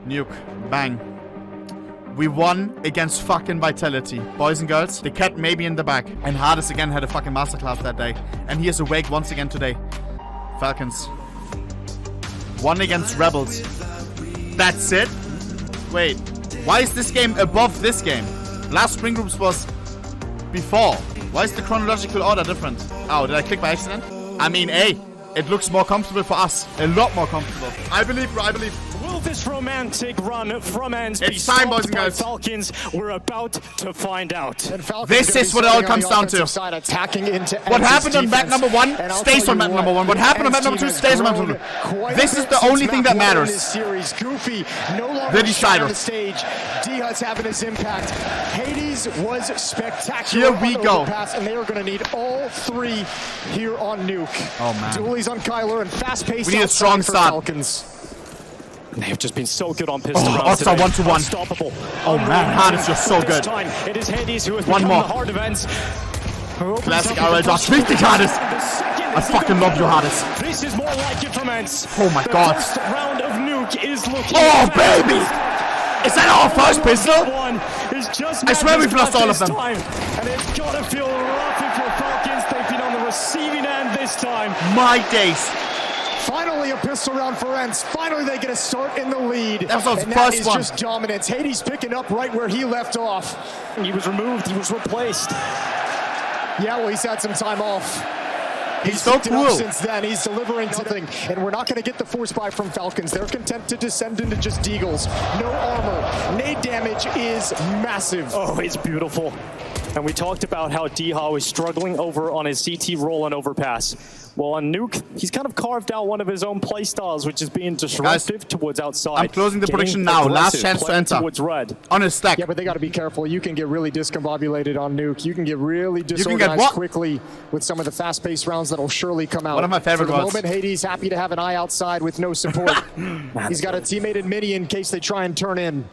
Nuke. Bang. We won against fucking Vitality. Boys and girls, the cat may be in the back. And Hades again had a fucking masterclass that day. And he is awake once again today. Falcons. Won against Rebels. That's it? Wait. Why is this game above this game? Last Spring Groups was before. Why is the chronological order different? Oh, did I click by accident? I mean, hey, it looks more comfortable for us. A lot more comfortable. I believe, bro, I believe. Will this romantic run from ENCE be time, boys and stopped by girls. Falcons? We're about to find out. This is what it all comes down to. What happened on map number 1 stays on map number 1. What happened on map number 2 stays on map number 2. This is the only thing that matters. The decider. D-Hut's having his impact. Hades was spectacular. Here we go. And they are going to need all 3 here on Nuke. Oh man. Dualies on Kyler and fast-paced. We need a strong start. Falcons. They've just been so good on pistol rounds also today. 1-to-1. Unstoppable. Oh man, Hades, you're so This good. time, it is Hades who has One become more. the heart of ENCE. Classic RL Dodge. Richtig, Hades. I fucking love you, Hades. This is more like it from ENCE. Oh my god. The first round of Nuke is looking Oh bad. baby! Is that our first pistol? One is just I swear we've lost all of them. time. And it's gotta feel rough if you're Falcons. They've been on the receiving end this time. My days. Finally a pistol round for ENCE. Finally they get a start in the lead. That was our and first that is one. just dominance. Hades picking up right where he left off. He was removed. He was replaced. Yeah, well, he's had some time off. He's so picked it up cool. since then. He's delivering something, and we're not going to get the force buy from Falcons. They're content to descend into just deagles. No armor. Nade damage is massive. Oh, it's beautiful. And we talked about how D-Haw was struggling over on his CT roll and overpass. Well, on Nuke, he's kind of carved out one of his own play styles, which is being disruptive towards outside. I'm closing the prediction now. Last chance to enter. Towards red. On his stack. Yeah, but they got to be careful. You can get really discombobulated on Nuke. You can get really disorganized quickly with some of the fast-paced rounds that'll surely come out. One of my favorite For the words. moment, Hades happy to have an eye outside with no support. He's got a teammated mini in case they try and turn in.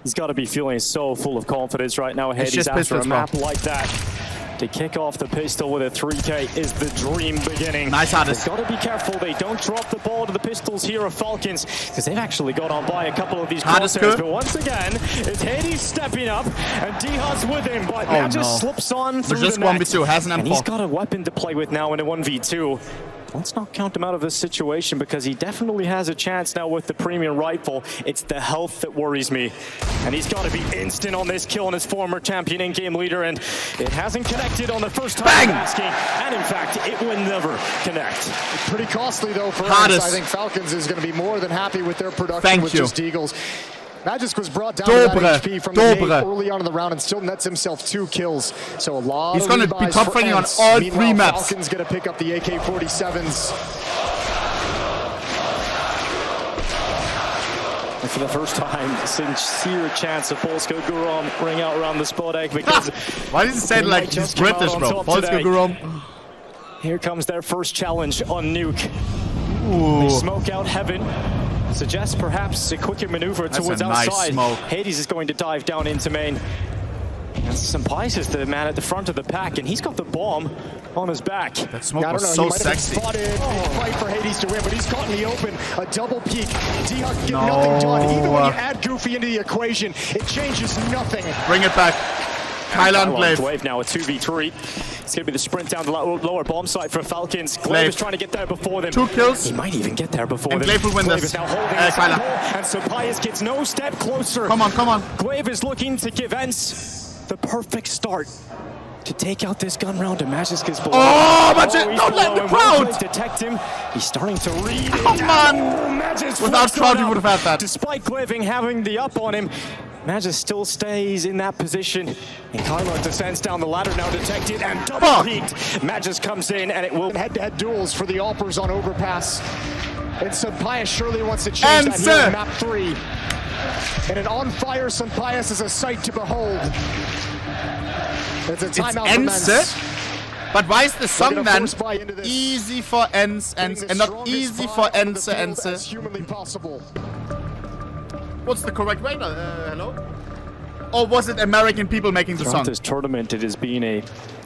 He's got to be feeling so full of confidence right now. Hades just after pistols, a map like that. To kick off the pistol with a 3K is the dream beginning. Nice, Hades. They've got to be careful they don't drop the ball to the pistols here of Falcons, because they've actually got on by a couple of these crosshairs. But once again, it's Hades stepping up, and D-Hut's with him, but now just slips on through just the net. 1v2, has an M4. And he's got a weapon to play with now in a 1v2. Let's not count him out of this situation, because he definitely has a chance now with the premium rifle. It's the health that worries me. And he's got to be instant on this kill on his former champion in-game leader, and it hasn't connected on the first time Bang! of asking. And in fact, it will never connect. Pretty costly though for Hades. ENCE. I think Falcons is going to be more than happy with their production with just Eagles. Magisk was brought down to that HP from the nade early on in the round and still nets himself 2 kills. So a lot He's of going to be top ranking on all 3 maps. Falcons going to pick up the AK-47s. And for the first time, sincere chance of SUBSKRYBOWANIA ring out around the spot egg, because why did you say it like he's British, bro? SUBSKRYBOWANIA. Here comes their first challenge on Nuke. Ooh. They smoke out heaven. Suggests perhaps a quicker maneuver towards outside. Nice smoke. Hades is going to dive down into main. And Sampais is the man at the front of the pack, and he's got the bomb on his back. That smoke was so sexy. Spotted. Big fight for Hades to win, but he's caught in the open. A double peek. D-Hut get nothing done. Even when you add Goofy into the equation, it changes nothing. Bring it back. Kyler and Glaive. Now a 2v3. It's going to be the sprint down the lower bomb site for Falcons. Glaive is trying to get there before them. 2 kills. He might even get there before them. Glaive will win this. Now holding Kyler. and Sampais gets no step closer. Come on, come on. Glaive is looking to give ENCE the perfect start to take out this gun round. And Magisk is below. Oh, Magisk, don't let the crowd detect him. He's starting to read it. Come on. Without crowd, you would have had that. Despite Glaive having the up on him, Magisk still stays in that position. And Kyler descends down the ladder, now detected and double peeked. Magisk comes in, and it will head-to-head duels for the Alpers on overpass. And Sampais surely wants to change that here in map 3. And an on-fire Sampais is a sight to behold. It's a timeout for ENCE. But why is the song then easy for ENCE and not easy for ENCE? Humanly possible. What's the correct way? Hello? Or was it American people making the song? Throughout this tournament, it has been a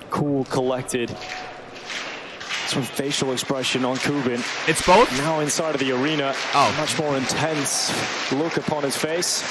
cool, collected Sort of facial expression on Kubin. It's both? Now inside of the arena, Oh. much more intense look upon his face.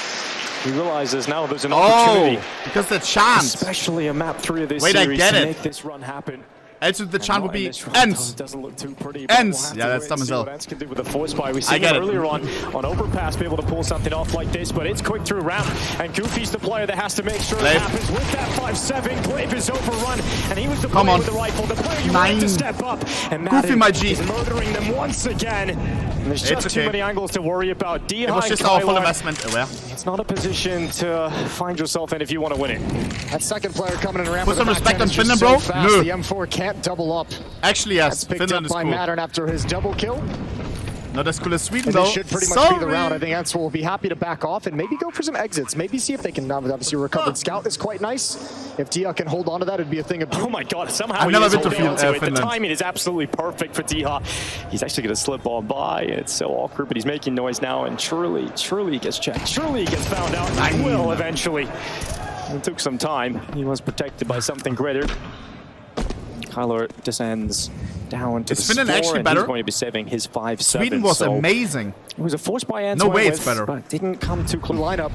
He realizes now there's an opportunity. Because the chance. Especially a map 3 of this Wait, series I get to it. make this run happen. Also, the chant would be ENCE. ENCE. Doesn't look too pretty. ENCE. We'll Yeah, that's dumb as hell. what ENCE can do with the force buy. We I seen get it it. earlier on overpass, be able to pull something off like this, but it's quick through round. And Goofy's the player that has to make sure it happens with that 5-7. Glaive is overrun, and he was the player with the rifle, the player you wanted to step up. And Goofy, my G. is murdering them once again. And there's just too many angles to worry about. It was just our full investment. It's not a position to find yourself in if you want to win it. That second player coming in around. Put some respect on Finland, bro. No. The M4 can't double up. Actually, yes. That's picked Finland up is by cool. Mattern after his double kill. Not as cool as Sweden, And though. this should pretty much be the round. I think ENCE will be happy to back off and maybe go for some exits. Maybe see if they can obviously recovered scout is quite nice. If Diha can hold on to that, it'd be a thing of oh my god, somehow I've he never is been to holding on to it. Finland. The timing is absolutely perfect for Diha. He's actually going to slip on by. It's so awkward, but he's making noise now, and surely he gets checked. Surely he gets found out, and he will eventually. It took some time. He was protected by something greater. Kyler descends down to the Finland floor, actually and better? he's going to be saving his 5-7. Sweden was so amazing. It was a force by ENCE. No way it's better. But didn't come too close. lineup.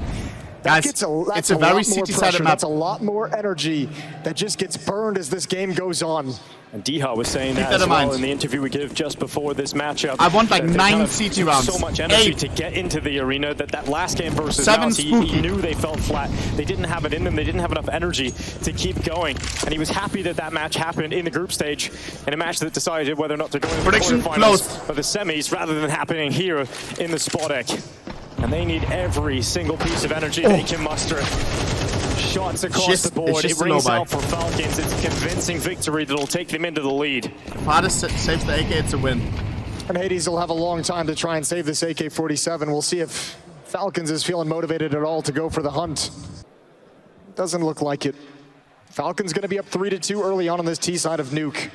Guys, That's it's a very lot more city-sided pressure. map. That's a lot more energy that just gets burned as this game goes on. And Diha was saying Keep that that as in well mind. in the interview we gave just before this matchup. I want like that they 9 kind of CT took rounds. so much energy 8. to get into the arena that last game versus 7 us, spooky. he knew they felt flat. They didn't have it in them. They didn't have enough energy to keep going. And he was happy that match happened in the group stage, in a match that decided whether or not they're going to the Prediction quarterfinals closed. or the semis, rather than happening here in the Spodek. And they need every single piece of energy they can muster. Shots across the board. It rings out for Falcons. It's a convincing victory that'll take them into the lead. If Hades saves the AK, it's a win. And Hades will have a long time to try and save this AK-47. We'll see if Falcons is feeling motivated at all to go for the hunt. Doesn't look like it. Falcons going to be up 3-2 early on this T side of Nuke.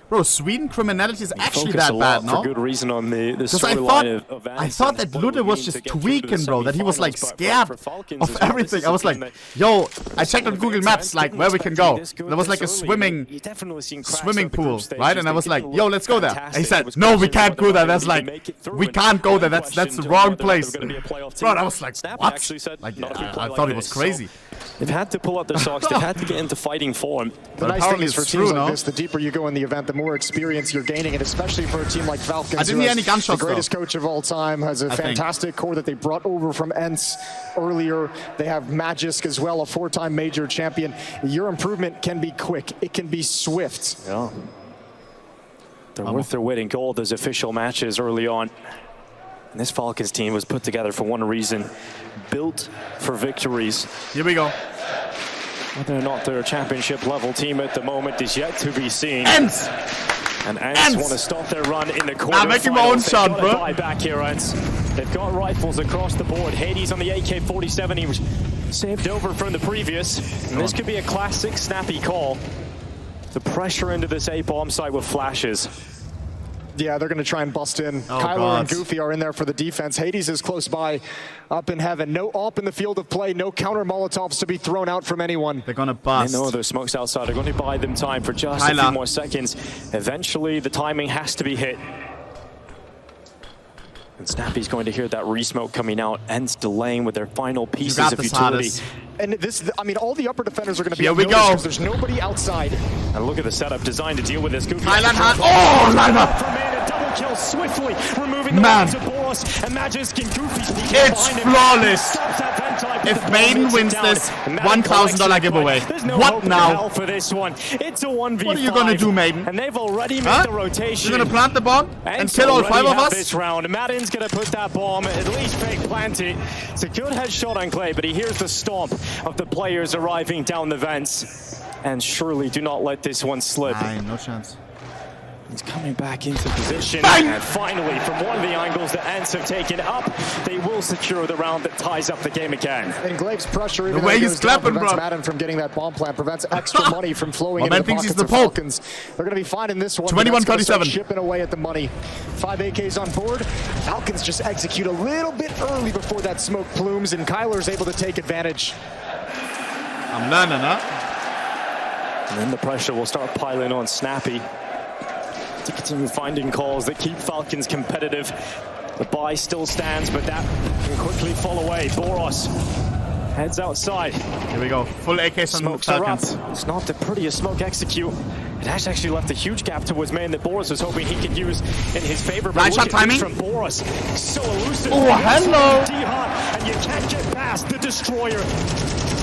Bro, Sweden criminality is actually that bad, no? For good reason on the storyline of I thought that Lude was just tweaking, bro. That he was like scared of everything. I was like, yo, I checked on Google Maps, like where we can go. There was like a swimming pool, right? And I was like, yo, let's go there. And he said, no, we can't go there. That's like, we can't go there. That's the wrong place. Bro, I was like, what? Like, I thought it was crazy. They've had to pull out their socks. They've had to get into fighting form. The nice thing is for teams like this, the deeper you go in the event, the more experience you're gaining, and especially for a team like Falcons, I didn't hear any gunshots, the greatest coach of all time, has a fantastic core that they brought over from ENCE earlier. They have Magisk as well, a 4-time major champion. Your improvement can be quick. It can be swift. Yeah. They're worth their weight in gold as official matches early on. And this Falcons team was put together for one reason, built for victories. Here we go. Whether or not they're a championship level team at the moment is yet to be seen. ENCE! And ENCE want to stop their run in the quarterfinals. making my own shot, bro. Buy back here, ENCE. They've got rifles across the board. Hades on the AK-47. He was saved over from the previous. And this could be a classic snappy call. The pressure into this A-bomb site with flashes. Yeah, they're going to try and bust in. Kyler and Goofy are in there for the defense. Hades is close by, up in heaven. No AWP in the field of play. No counter Molotovs to be thrown out from anyone. They're going to bust. They know there's smokes outside. They're going to buy them time for just a few more seconds. Eventually, the timing has to be hit. And Snappy's going to hear that re-smoke coming out. ENCE delaying with their final pieces of utility. And this, I mean, all the upper defenders are going to be here we go. Because there's nobody outside. And look at the setup designed to deal with this. Goofy double kill swiftly, removing the weapons of Boros and Magisk and Goofy. It's flawless. If Maiden wins this, $1,000 giveaway. What now? For this one, it's a 1v5. What are you gonna do, Maiden? And they've already made the rotation. You're gonna plant the bomb and kill all 5 of us? This round, Madden's gonna put that bomb, at least fake plant it. It's a good headshot on Clay, but he hears the stomp of the players arriving down the vents. And surely do not let this one slip. No chance. He's coming back into position. And finally, from one of the angles that ENCE have taken up, they will secure the round that ties up the game again. And Glaive's pressure, even the way he's clapping, prevents bro. Madden from getting that bomb plant, prevents extra money from flowing into the thinks he's pockets the of Pope. Falcons. They're going to be fine in this one. 21-37. Chipping away at the money. 5 AKs on board. Falcons just execute a little bit early before that smoke plumes, and Kyler's able to take advantage. I'm learning, huh? And then the pressure will start piling on Snappy to continue finding calls that keep Falcons competitive. The buy still stands, but that can quickly fall away. Boros heads outside. Here we go. Full AKs on Smokes are up. Falcons. It's not the prettiest smoke execute. It has actually left a huge gap towards main that Boros was hoping he could use in his favor. Right shot timing. From Boros. So elusive. Oh, hello. D-Hot, and you can't get past the destroyer.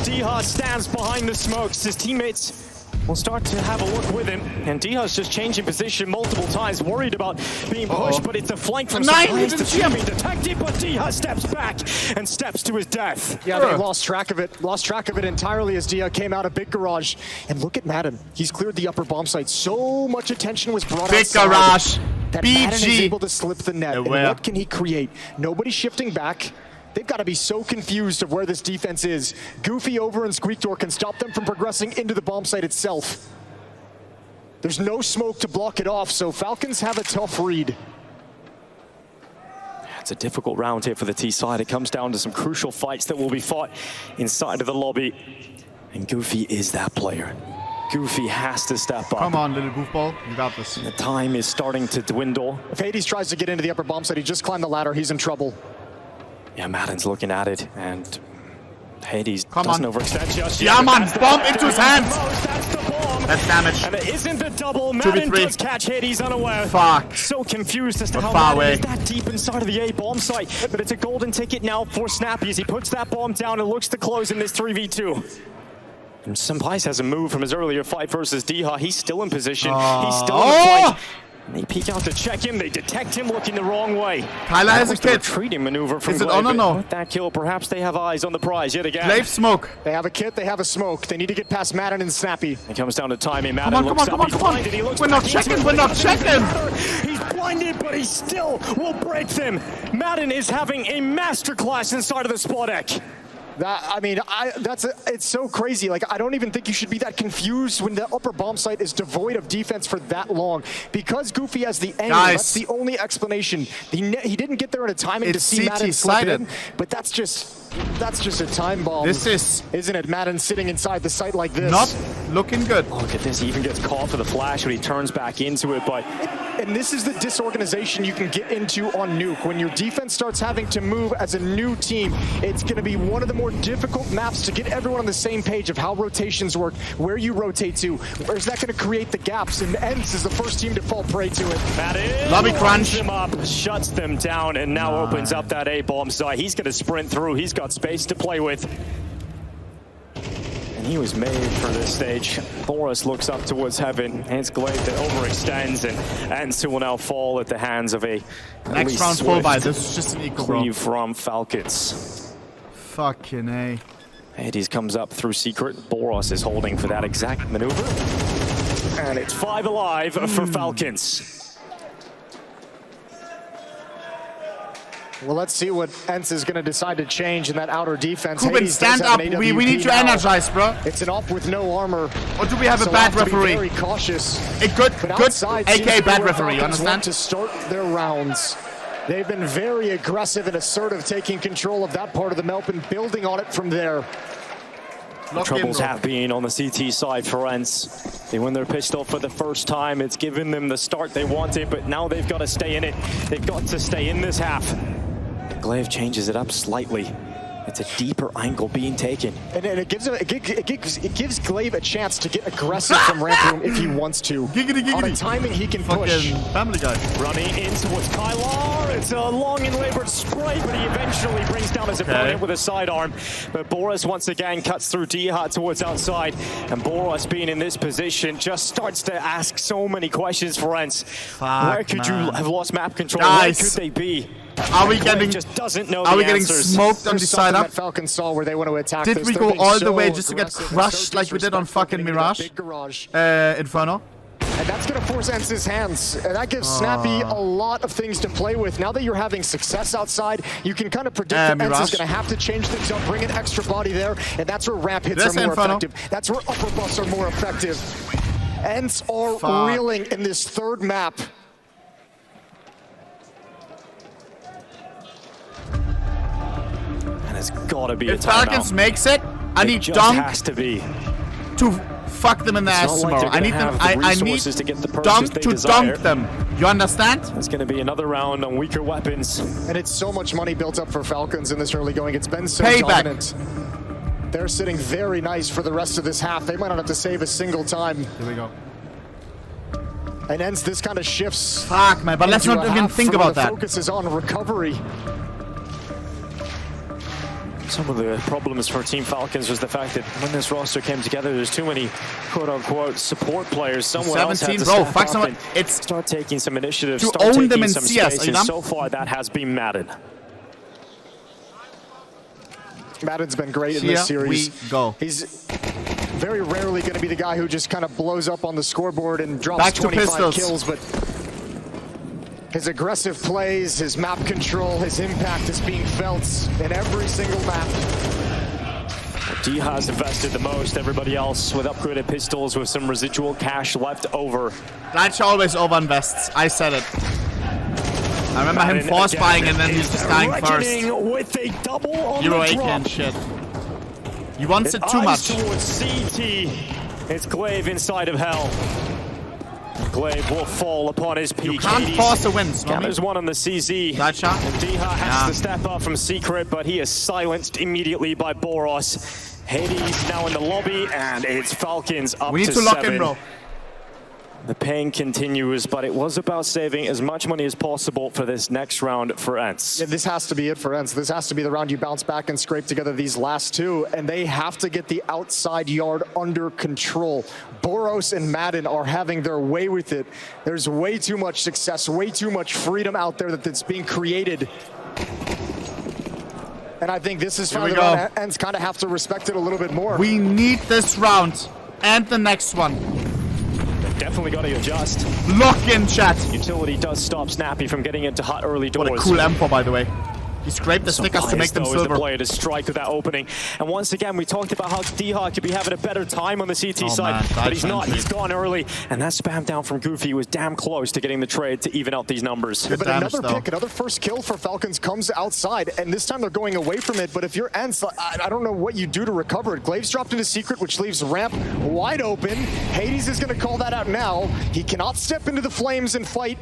D-Hot stands behind the smokes. His teammates will start to have a look with him, and D-Hot's just changing position multiple times, worried about being pushed, but it's a flank from Surprise to being detected, but D-Hot steps back and steps to his death. Yeah, they lost track of it entirely as D-Hot came out of Big Garage. And look at Madden, he's cleared the upper bomb site. So much attention was brought Big outside Garage, that Madden is BG. able to slip the net. And what can he create? Nobody shifting back. They've got to be so confused of where this defense is. Goofy over and Squeakdoor can stop them from progressing into the bomb site itself. There's no smoke to block it off, so Falcons have a tough read. It's a difficult round here for the T side. It comes down to some crucial fights that will be fought inside of the lobby. And Goofy is that player. Goofy has to step up. Come on, little goofball. You got this. The time is starting to dwindle. If Hades tries to get into the upper bomb site, he just climbed the ladder, he's in trouble. Yeah, Madden's looking at it, and Hades doesn't overextend just yet. Yeah, man, bomb into his hands. That's the bomb. That's damage. And it isn't the double. Madden does catch Hades unaware. Fuck. So confused as to how far Madden is that deep inside of the A bomb site. But it's a golden ticket now for Snappy as he puts that bomb down and looks to close in this 3v2. And Sunpais hasn't moved from his earlier fight versus D-Ha. He's still in position. He's still in the fight. They peek out to check him. They detect him looking the wrong way. Kyla has a kid. Retreating maneuver from Is it on or no? With that kill, perhaps they have eyes on the prize yet again. Glaive smoke. They have a kit, they have a smoke. They need to get past Madden and Snappy. It comes down to timing. Madden looks up. He's blinded. He looks We're not checking. We're not checking. He's blinded, but he still will break them. Madden is having a masterclass inside of the spot deck. It's so crazy. Like, I don't even think you should be that confused when the upper bomb site is devoid of defense for that long. Because Goofy has the angle, that's the only explanation. He didn't get there in a timing to see Madden slip in, but that's just a time bomb. This is, isn't it? Madden sitting inside the site like this. Not looking good. Oh, look at this. He even gets caught for the flash when he turns back into it, but... And this is the disorganization you can get into on Nuke. When your defense starts having to move as a new team, it's going to be one of the more difficult maps to get everyone on the same page of how rotations work, where you rotate to. Or is that going to create the gaps? And ENCE is the first team to fall prey to it. That is. Lobby crunch. Them up, shuts them down, and now opens up that A-bomb site. He's going to sprint through. He's got space to play with. And he was made for this stage. Boros looks up towards heaven. His glaive that overextends, and ENCE will now fall at the hands of a next round full buy. This is just an equal cleave from Falcons. Fucking A. Hades comes up through secret. Boros is holding for that exact maneuver. And it's 5 alive for Falcons. Well, let's see what ENCE is going to decide to change in that outer defense. Kuben, stand up. We need you energized, bro. It's an op with no armor. Or do we have a bad referee? Very cautious. A good, AK bad referee, you understand? To start their rounds. They've been very aggressive and assertive, taking control of that part of the map and building on it from there. The troubles have been on the CT side for ENCE. They win their pistol for the first time. It's given them the start they wanted, but now they've got to stay in it. They've got to stay in this half. Glaive changes it up slightly. It's a deeper angle being taken. And it gives Glaive a chance to get aggressive from ramp room if he wants to. Giggity. On a timing he can push. Family Guy. Running in towards Kylar. It's a long and labored spray, but he eventually brings down his opponent with a sidearm. But Boros once again cuts through D-Hot towards outside. And Boros being in this position just starts to ask so many questions for ENCE. Where could you have lost map control? Where could they be? Are we getting smoked on the side up? Falcons saw where they want to attack. Did we go all the way just to get crushed like we did on fucking Mirage? Inferno? And that's going to force ENCE's hands. And that gives Snappy a lot of things to play with. Now that you're having success outside, you can kind of predict that ENCE is going to have to change things up, bring an extra body there, and that's where ramp hits are more effective. That's where upper buffs are more effective. ENCE are reeling in this third map. It's gotta be if Falcons makes it, I need Dunk has to be. to Fuck them in the ass not like tomorrow. they're I need gonna them. have the I need resources to get the purchase dunk they to desire. dunk them. You understand? It's going to be another round on weaker weapons. And it's so much money built up for Falcons in this early going. It's been so Payback. dominant. They're sitting very nice for the rest of this half. They might not have to save a single time. Here we go. And ENCE, this kind of shifts. Fuck, man. But let's into not a even half think where about the that. focus is on recovery. Some of the problems for Team Falcons was the fact that when this roster came together, there's too many quote-unquote support players. Someone else had to 17, bro, step fuck up someone. and It's start taking some initiative, to start own taking them in some CS, space, you and know? so far that has been Madden. Madden's been great in Here this series. we go. He's very rarely going to be the guy who just kind of blows up on the scoreboard and drops Back to 25 pistols. kills, but his aggressive plays, his map control, his impact is being felt in every single map. D has invested the most. Everybody else with upgraded pistols with some residual cash left over. Blanche always overinvests. I said it. I remember him Madden force again buying and then he's is just dying first. reckoning with a double on Euro the AK drop. and shit. He wants it too Eyes much. towards CT. It's Glaive inside of hell. Glaive will fall upon his peak. You can't force a win, Yeah, there's one on the CZ. That shot? And Diha has Yeah. to step up from Secret, but he is silenced immediately by Boros. Hades now in the lobby, and it's Falcons up We need to to lock 7. in, bro. The pain continues, but it was about saving as much money as possible for this next round for ENCE. Yeah, this has to be it for ENCE. This has to be the round you bounce back and scrape together these last two, and they have to get the outside yard under control. Boros and Madden are having their way with it. There's way too much success, way too much freedom out there that's being created. And I think this is Here finally we the go. round ENCE kind of have to respect it a little bit more. We need this round and the next one. Definitely got to adjust. Lock in, chat. Utility does stop Snappy from getting into hot early doors. What a cool M4, by the way. He scraped the stickers to make them Though, is the silver. player to strike with that opening. And once again, we talked about how Diha could be having a better time on the CT side, man, but he's that not. entry. He's gone early, and that spam down from Goofy was damn close to getting the trade to even out these numbers. Good But damage, another though. pick, another first kill for Falcons comes outside, and this time they're going away from it. But if you're ENCE, I don't know what you do to recover it. Glaive's dropped into Secret, which leaves ramp wide open. Hades is going to call that out now. He cannot step into the flames and fight.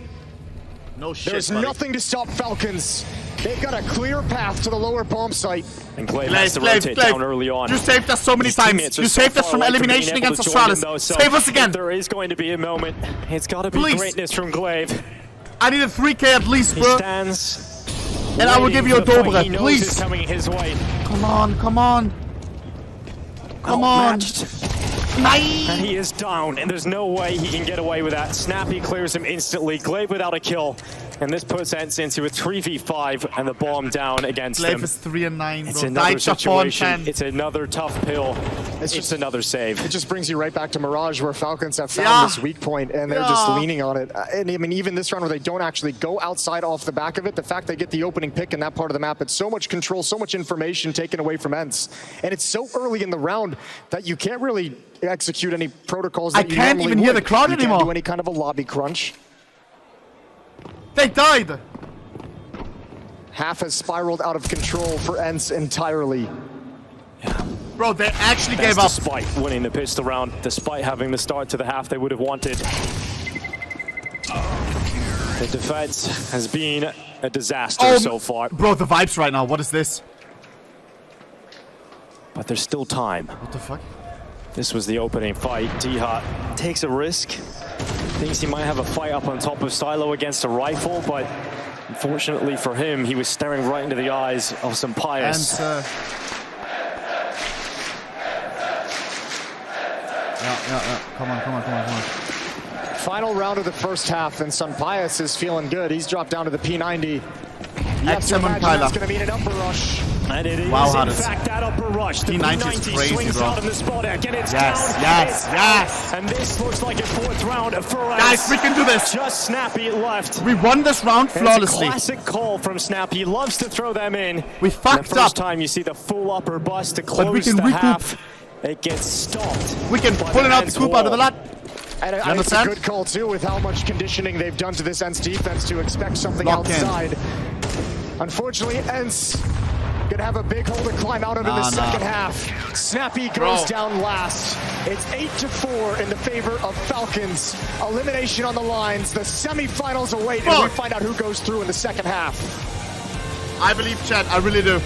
No shit, There's buddy. nothing to stop Falcons. They've got a clear path to the lower bomb site. And Glaive Glaive, has to Glaive, rotate Glaive. down early on. You saved us so many His times. teammates are You so saved us far from away elimination being able against to join Astralis. him, though, so Save us again. if there is going to be a moment. It's got to be Please. greatness from Glaive. I need a 3K at least, He bro. stands. And I will waiting give you a for the point Dobre, he knows please. is coming his way. Come on, come on. Come on. Outmatched. And Nice. he is down, and there's no way he can get away with that. Snappy clears him instantly. Glaive without a kill. And this puts ENCE into a 3v5 and the bomb down against Glaive him. is 3 and 9, It's bro. another Died to 4 and situation. 10. It's another tough pill. It's It's just- another save. It just brings you right back to Mirage, where Falcons have found Yeah. this weak point, and they're just Yeah. leaning on it. And I mean, even this round where they don't actually go outside off the back of it, the fact they get the opening pick in that part of the map, it's so much control, so much information taken away from ENCE. And it's so early in the round that you can't really execute any protocols that I you can't normally even hear would. the crowd you anymore. Can't do any kind of a lobby crunch. They died. Half has spiraled out of control for ENCE entirely. Bro, they actually That's gave up. despite winning the pistol round, despite having the start to the half they would have wanted. The defense has been a disaster so far, Bro, the vibes right now. What is this? but there's still time. What the fuck? This was the opening fight. Diha takes a risk, thinks he might have a fight up on top of Silo against a rifle, but unfortunately for him, he was staring right into the eyes of some And pious. yeah. Come on. Final round of the first half, and Sunpius is feeling good. He's dropped down to the P90. You have to Excellent imagine Kyla. that's going to mean an upper rush. And it is, Wow, in Hades. fact, that upper rush. The P90 is P90 crazy, swings bro. out in the spot and it's Yes, down. yes, It's yes. out. And this looks like a fourth round for us. Guys, we can do this. Just Snappy left. We won this round And flawlessly. It's a classic call from Snappy. He loves to throw them in. We And fucked the first up. time you see the full upper bust to we close can the recoup. half, it gets stopped. We can by pull it out the ENCE coop out of the wall. lot. And it's a understand? good call, too, with how much conditioning they've done to this ENCE defense to expect something Lock in. outside. Unfortunately, ENCE Gonna have a big hole to climb out of in the second half. Snappy goes down last. It's 8-4 in the favor of Falcons. Elimination on the lines. The semifinals await, and we find out who goes through in the second half. I believe, Chad. I really do.